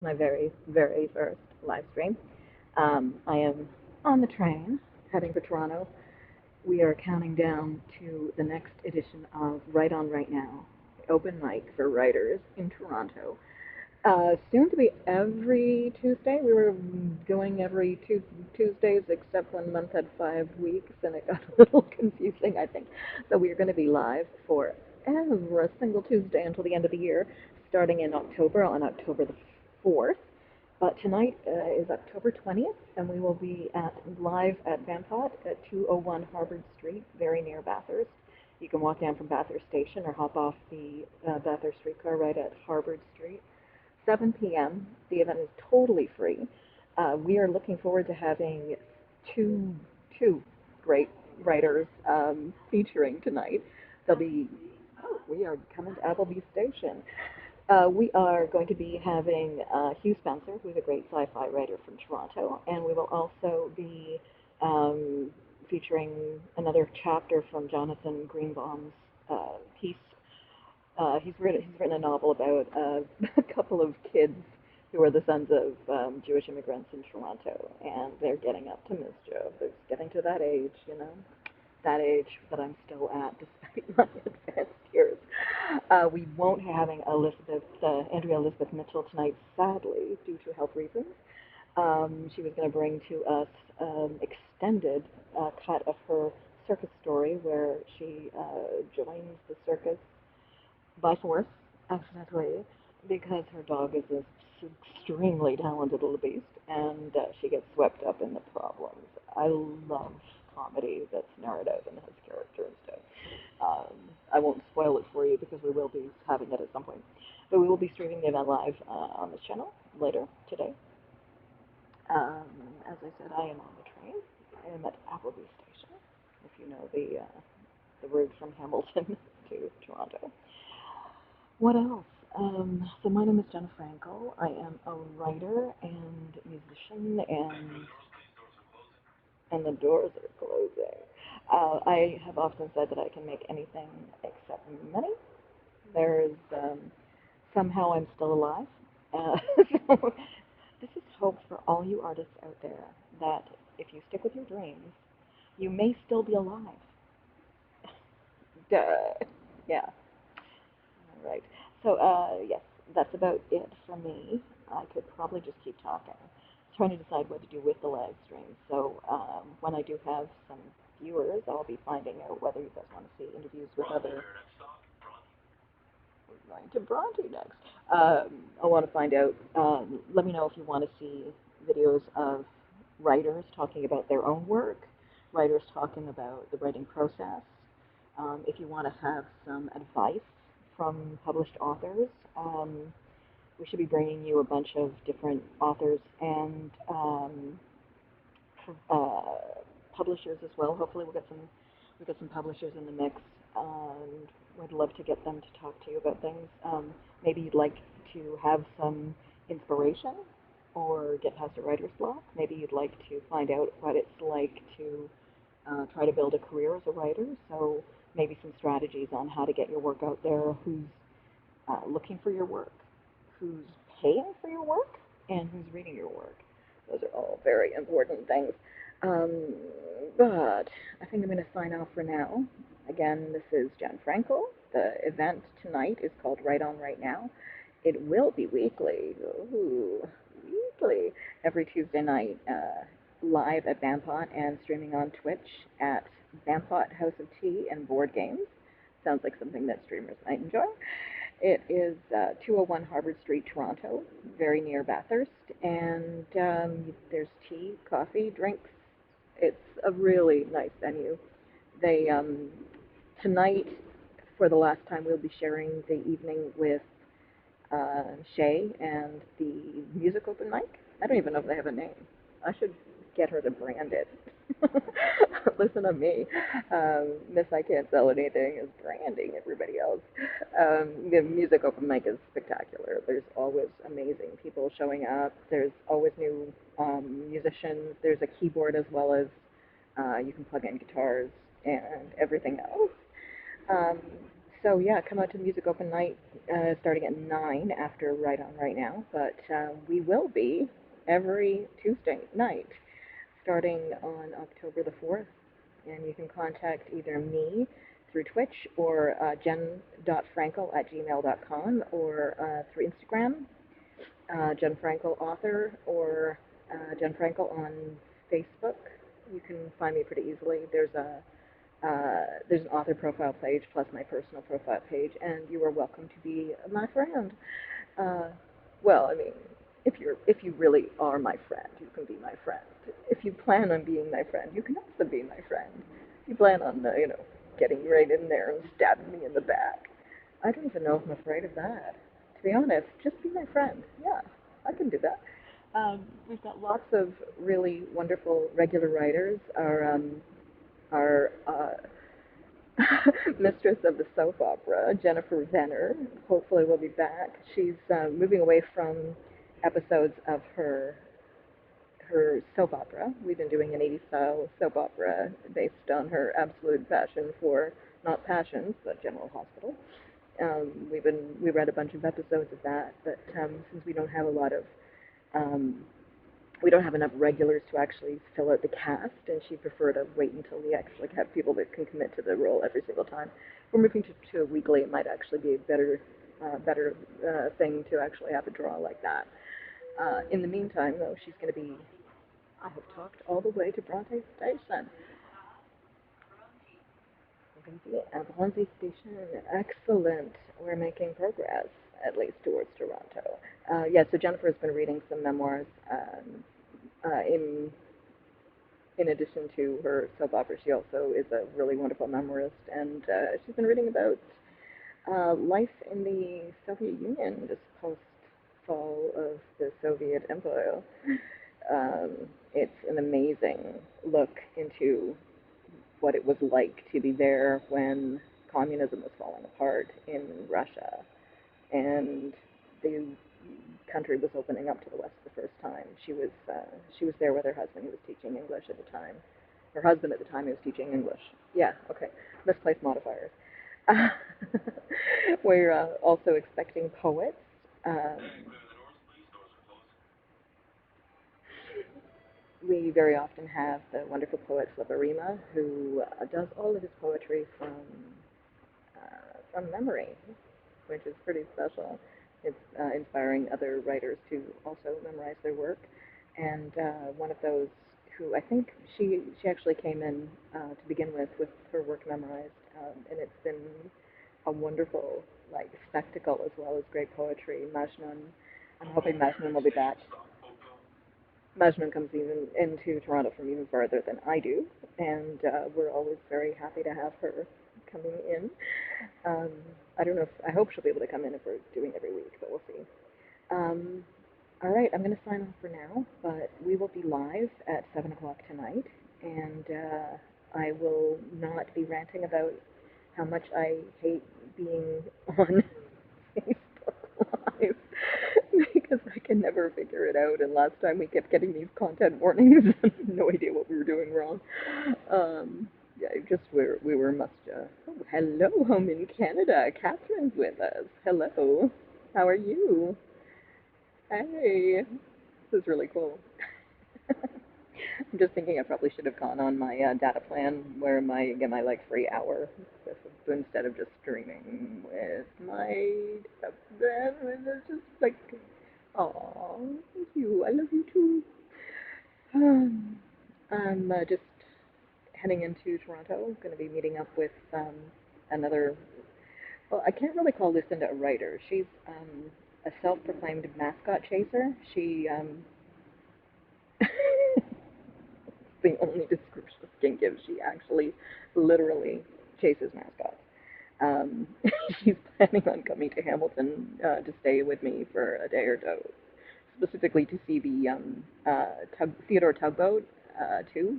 My very, very first live stream. I am on the train heading for Toronto. We are counting down to the next edition of Right On Right Now, open mic for writers in Toronto. Soon to be every Tuesday. We were going every Tuesdays, except one month had 5 weeks, and it got a little confusing, I think. So we are going to be live for every single Tuesday until the end of the year, starting in October on October the 4th. But tonight is October 20th, and we will be live at Vampot at 201 Harvard Street, very near Bathurst. You can walk down from Bathurst Station or hop off the Bathurst streetcar right at Harvard Street. 7 p.m. The event is totally free. We are looking forward to having two two great writers featuring tonight. They'll be we are coming to Appleby Station. We are going to be having Hugh Spencer, who's a great sci-fi writer from Toronto, and we will also be um, featuring another chapter from Jonathan Greenbaum's piece. He's written a novel about a couple of kids who are the sons of Jewish immigrants in Toronto, and they're getting up to mischief. They're getting to that age, that age that I'm still at despite my advanced years. We won't be having Andrea Elizabeth Mitchell tonight, sadly, due to health reasons. She was going to bring to us extended cut of her circus story where she joins the circus by force, accidentally, because her dog is this extremely talented little beast, and she gets swept up in the problems. I love comedy that's narrative and has character and stuff. Um, I won't spoil it for you because we will be having it at some point. But we will be streaming the event live on this channel later today. Um, as I said, I am on the train. I am at Appleby Station, if you know the route from Hamilton to Toronto. What else? So my name is Jenna Frankel. I am a writer and musician, and the doors are closing. I have often said that I can make anything except money. There is somehow I'm still alive. So this is hope for all you artists out there that if you stick with your dreams, you may still be alive. Duh. Yeah. All right. So, yes, that's about it for me. I could probably just keep talking. Trying to decide what to do with the live stream. So, when I do have some viewers, I'll be finding out whether you guys want to see interviews with other. We're going to Bronte next. I want to find out. Let me know if you want to see videos of writers talking about their own work, writers talking about the writing process. If you want to have some advice from published authors, we should be bringing you a bunch of different authors and uh, publishers as well. Hopefully, we'll get some publishers in the mix, and we'd love to get them to talk to you about things. Maybe you'd like to have some inspiration or get past a writer's block. Maybe you'd like to find out what it's like to try to build a career as a writer. So maybe some strategies on how to get your work out there, who's looking for your work, who's paying for your work, and who's reading your work. Those are all very important things. Um, but I think I'm going to sign off for now. Again, this is Jen Frankel. The event tonight is called Right On Right Now. It will be weekly. Ooh, weekly. Every Tuesday night, live at Vampot and streaming on Twitch at Vampot House of Tea and Board Games. Sounds like something that streamers might enjoy. It is 201 Harvard Street, Toronto, very near Bathurst, and there's tea, coffee, drinks. It's a really nice venue. They tonight, for the last time, we'll be sharing the evening with Shay and the music open mic. I don't even know if they have a name. I should get her to brand it. Listen to me. Miss I Can't Sell Anything is branding everybody else. The music open mic is spectacular. There's always amazing people showing up. There's always new musicians. There's a keyboard as well as you can plug in guitars and everything else. Um, So yeah, come out to the music open night starting at 9 after Right On Right Now, but we will be every Tuesday night starting on October the 4th. And you can contact either me through Twitch or jen.frankel@gmail.com or through Instagram, Jen Frankel author, or Jen Frankel on Facebook. You can find me pretty easily. There's an author profile page plus my personal profile page, and you are welcome to be my friend. Uh, well, I mean, if you really are my friend, you can be my friend. If you plan on being my friend, you can also be my friend. If you plan on, getting right in there and stabbing me in the back, I don't even know if I'm afraid of that. To be honest, just be my friend. Yeah, I can do that. We've got lots of really wonderful regular writers. Our mistress of the soap opera, Jennifer Venner, hopefully will be back. She's moving away from episodes of her soap opera. We've been doing an 80s style soap opera based on her absolute passion for not passions, but General Hospital. We read a bunch of episodes of that, but since um, we don't have enough regulars to actually fill out the cast, and she'd prefer to wait until we actually have people that can commit to the role every single time. If we're moving to a weekly, it might actually be a better thing to actually have a draw like that. In the meantime, though, she's going to be. I have talked all the way to Bronte Station. We're going to be at Bronte Station. Excellent. We're making progress, at least towards Toronto. Yeah, so Jennifer has been reading some memoirs in addition to her soap opera. She also is a really wonderful memoirist, and she's been reading about life in the Soviet Union, just post fall of the Soviet Empire. Um, it's an amazing look into what it was like to be there when communism was falling apart in Russia, and the country was opening up to the West for the first time. She was there with her husband, who was teaching English at the time. Her husband at the time, who was teaching English. Yeah, okay, misplaced modifiers. We're also expecting poets. Um, we very often have the wonderful poet Slipperima, who does all of his poetry from memory, which is pretty special. It's inspiring other writers to also memorize their work. And one of those who I think she actually came in to begin with her work memorized, and it's been a wonderful spectacle as well as great poetry. Majnun, I'm hoping Majnun will be back. Majnun comes even into Toronto from even farther than I do, and we're always very happy to have her coming in. Um, I don't know if I hope she'll be able to come in if we're doing every week, but we'll see. Um, all right, I'm going to sign off for now, but we will be live at 7 o'clock tonight, and I will not be ranting about how much I hate being on Facebook Live because I can never figure it out. And last time we kept getting these content warnings, no idea what we were doing wrong. Yeah, just we were must. Oh, hello, home in Canada. Catherine's with us. Hello, how are you? Hey, this is really cool. I'm just thinking I probably should have gone on my data plan where I get my free hour instead of just streaming with my husband. It's just oh, thank you. I love you too. I'm just heading into Toronto. Going to be meeting up with another. Well, I can't really call Lucinda a writer. She's a self-proclaimed mascot chaser. She the only description I can give. She actually literally chases mascots. Um, she's planning on coming to Hamilton to stay with me for a day or two, specifically to see the Theodore Tugboat 2.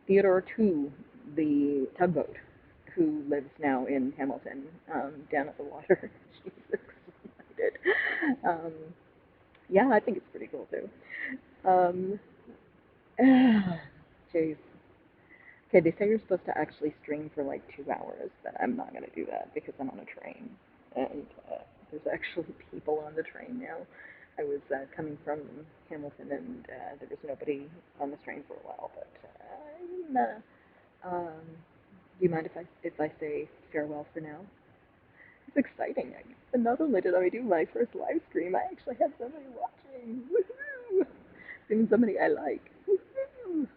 Theodore 2, the tugboat, who lives now in Hamilton, down at the water. She's excited. Um, yeah, I think it's pretty cool too. Um, Jeez. Okay, they say you're supposed to actually stream for like 2 hours, but I'm not gonna do that because I'm on a train, and there's actually people on the train now. I was coming from Hamilton, and there was nobody on the train for a while. But do you mind if I say farewell for now? It's exciting. And not only did I do my first live stream, I actually have somebody watching. Woohoo! Even somebody I like. Woohoo!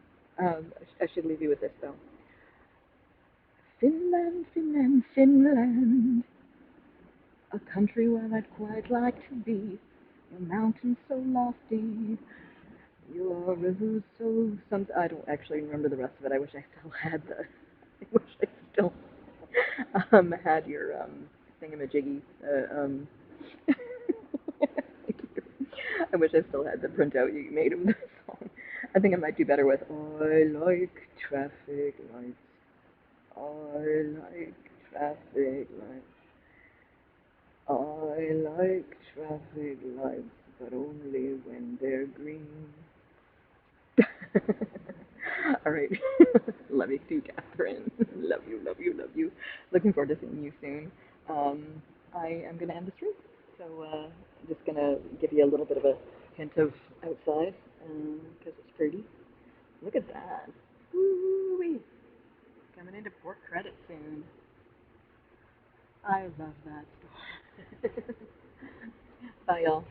I should leave you with this though. Finland, Finland, Finland, a country where I'd quite like to be. Your mountains so lofty, your rivers so some. I don't actually remember the rest of it. I wish I still had the. I wish I still had your thingamajiggy. I wish I still had the printout you made of the song. I think I might do better with I like traffic lights. I like traffic lights. I like traffic lights, but only when they're green. All right. Love you too, Catherine. Love you, love you, love you. Looking forward to seeing you soon. Um, I am going to end the stream. So I'm just going to give you a little bit of a hint of outside because it's pretty. Look at that. Woo-wee. Coming into port credit soon. I love that. Bye, y'all.